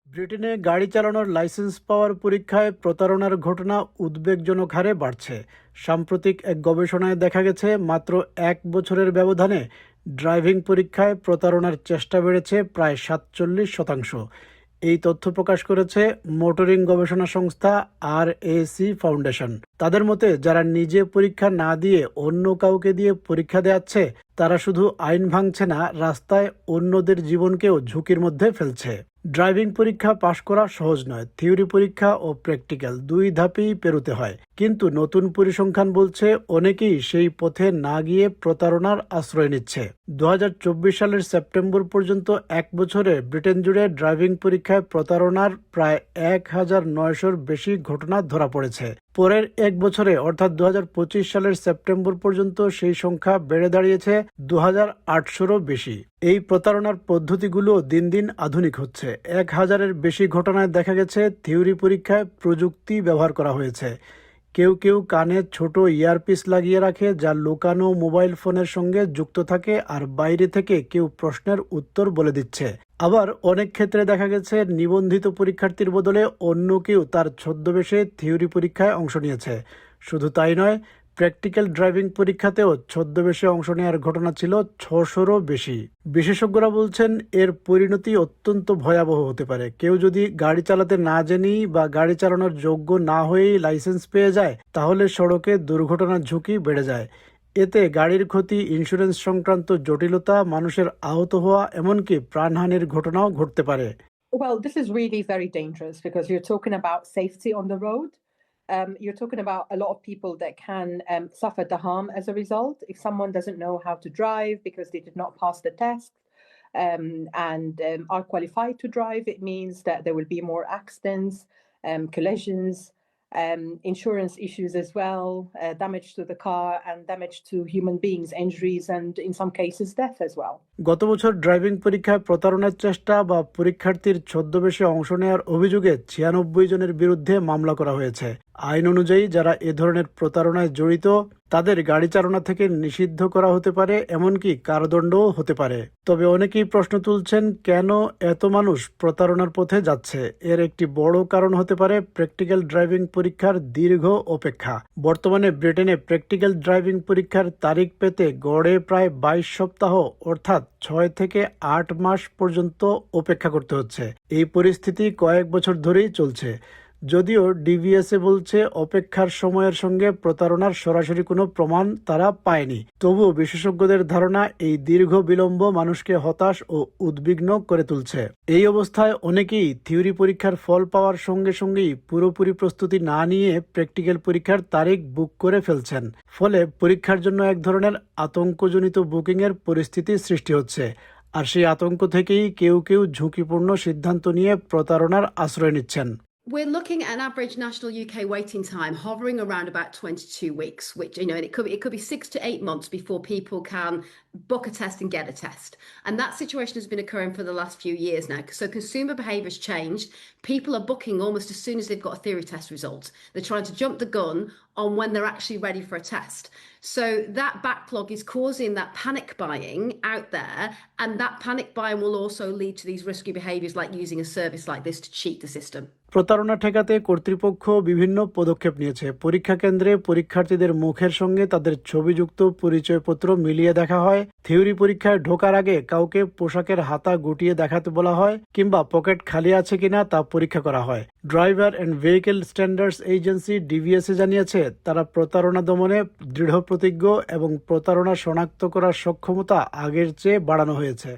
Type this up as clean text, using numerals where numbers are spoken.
ব্রিটেনে গাড়ি চালানোর লাইসেন্স পাওয়ার পরীক্ষায় প্রতারণার ঘটনা উদ্বেগজনক হারে বাড়ছে। সাম্প্রতিক এক গবেষণায় দেখা গেছে মাত্র ১ বছরের ব্যবধানে ড্রাইভিং পরীক্ষায় প্রতারণার চেষ্টা বেড়েছে প্রায় ৪৭%। এই তথ্য প্রকাশ করেছে মোটরিং গবেষণা সংস্থা RAC ফাউন্ডেশন। তাদের মতে যারা নিজে পরীক্ষা না দিয়ে অন্য কাউকে দিয়ে পরীক্ষা দেওয়াচ্ছে তারা শুধু আইন ভাঙছে না, রাস্তায় অন্যদের জীবনকেও ঝুঁকির মধ্যে ফেলছে। ড্রাইভিং পরীক্ষা পাশ করা সহজ নয়। থিওরি পরীক্ষা ও প্র্যাকটিক্যাল দুই ধাপেই পেরোতে হয়, কিন্তু নতুন পরিসংখ্যান বলছে অনেকেই সেই পথে না গিয়ে প্রতারণার আশ্রয় নিচ্ছে। ২০২৪ সালের সেপ্টেম্বর পর্যন্ত ১ বছরে ব্রিটেন জুড়ে ড্রাইভিং পরীক্ষায় প্রতারণার প্রায় ১,৯০০-র বেশি ঘটনা ধরা পড়েছে। পরের ১ বছরে অর্থাৎ ২০২৫ সালের সেপ্টেম্বর পর্যন্ত সেই সংখ্যা বেড়ে দাঁড়িয়েছে ২,৮০০-রও বেশি। এই প্রতারণার পদ্ধতিগুলো দিন দিন আধুনিক হচ্ছে। ১,০০০-এর বেশি ঘটনায় দেখা গেছে থিওরি পরীক্ষায় প্রযুক্তি ব্যবহার করা হয়েছে। কেউ কেউ কানে ছোট ইয়ারপিস লাগিয়ে রাখে যা লুকানো মোবাইল ফোনের সঙ্গে যুক্ত থাকে, আর বাইরে থেকে কেউ প্রশ্নের উত্তর বলে দিচ্ছে। আবার অনেক ক্ষেত্রে দেখা গেছে নিবন্ধিত পরীক্ষার্থীর বদলে অন্য কেউ তার ছদ্মবেশে থিওরি পরীক্ষায় অংশ নিয়েছে। শুধু তাই নয়, প্র্যাকটিক্যাল ড্রাইভিং পরীক্ষাতেও ছদ্মবেশে অংশ নেওয়ার ঘটনা ছিল ৬০০-রও বেশি। বিশেষজ্ঞরা বলছেন এর পরিণতি অত্যন্ত ভয়াবহ হতে পারে। কেউ যদি গাড়ি চালাতে না জেনেই বা গাড়ি চালানোর যোগ্য না হয়েই লাইসেন্স পেয়ে যায়, তাহলে সড়কে দুর্ঘটনার ঝুঁকি বেড়ে যায়। এতে গাড়ির ক্ষতি, ইন্স্যুরেন্স সংক্রান্ত জটিলতা, মানুষের আহত হওয়া, এমনকি প্রাণহানির ঘটনাও ঘটতে পারে। Well, this is really very dangerous because you're talking about safety on the road. You're talking about a lot of people that can suffer the harm as a result. If someone doesn't know how to drive because they did not pass the test and are qualified to drive, it means that there will be more accidents, collisions, insurance issues as well, damage to the car and damage to human beings, injuries, and in some cases death as well. গত বছর driving পরীক্ষায় প্রতারণার চেষ্টা বা পরীক্ষার্থীর ছদ্মবেশে অংশ নেওয়ার অভিযোগে ৯৬ জনের বিরুদ্ধে মামলা করা হয়েছে। আইন অনুযায়ী যারা এ ধরনের প্রতারণায় জড়িত তাদের গাড়ি চালনা থেকে নিষিদ্ধ করা হতে পারে, এমনকি কারাদণ্ডও হতে পারে। তবে অনেকেই প্রশ্ন তুলছেন কেন এত মানুষ প্রতারণার পথে যাচ্ছে। এর একটি বড় কারণ হতে পারে প্র্যাকটিক্যাল ড্রাইভিং পরীক্ষার দীর্ঘ অপেক্ষা। বর্তমানে ব্রিটেনে প্র্যাকটিক্যাল ড্রাইভিং পরীক্ষার তারিখ পেতে গড়ে প্রায় ২২ সপ্তাহ অর্থাৎ ৬ থেকে ৮ মাস পর্যন্ত অপেক্ষা করতে হচ্ছে। এই পরিস্থিতি কয়েক বছর ধরেই চলছে। যদিও ডিভিএসএ বলছে অপেক্ষার সময়ের সঙ্গে প্রতারণার সরাসরি কোনো প্রমাণ তারা পায়নি, তবুও বিশেষজ্ঞদের ধারণা এই দীর্ঘ বিলম্ব মানুষকে হতাশ ও উদ্বিগ্ন করে তুলছে। এই অবস্থায় অনেকেই থিওরি পরীক্ষার ফল পাওয়ার সঙ্গে সঙ্গেই পুরোপুরি প্রস্তুতি না নিয়ে প্র্যাকটিক্যাল পরীক্ষার তারিখ বুক করে ফেলছেন। ফলে পরীক্ষার জন্য এক ধরনের আতঙ্কজনিত বুকিংয়ের পরিস্থিতি সৃষ্টি হচ্ছে। আর সেই আতঙ্ক থেকেই কেউ কেউ ঝুঁকিপূর্ণ সিদ্ধান্ত নিয়ে প্রতারণার আশ্রয় নিচ্ছেন। We're looking at an average national UK waiting time hovering around about 22 weeks, which, and it could be 6 to 8 months before people can book a test and get a test. And that situation has been occurring for the last few years now. So consumer behaviour has changed. People are booking almost as soon as they've got a theory test result. They're trying to jump the gun on when they're actually ready for a test. So that backlog is causing that panic buying out there, and that panic buying will also lead to these risky behaviours like using a service like this to cheat the system. প্রতারণা ঠেকাতে কর্তৃপক্ষ বিভিন্ন পদক্ষেপ নিয়েছে। পরীক্ষা কেন্দ্রে পরীক্ষার্থীদের মুখের সঙ্গে তাদের ছবিযুক্ত পরিচয়পত্র মিলিয়ে দেখা হয়। থিওরি পরীক্ষায় ঢোকার আগে কাউকে পোশাকের হাতা গুটিয়ে দেখাতে বলা হয়, কিংবা পকেট খালি আছে কিনা তা পরীক্ষা করা হয়। Driver and Vehicle Standards Agency DVSA জানিয়েছে তারা প্রতারণা দমনে দৃঢ় প্রতিজ্ঞ এবং প্রতারণা শনাক্ত করার সক্ষমতা আগের চেয়ে বাড়ানো হয়েছে।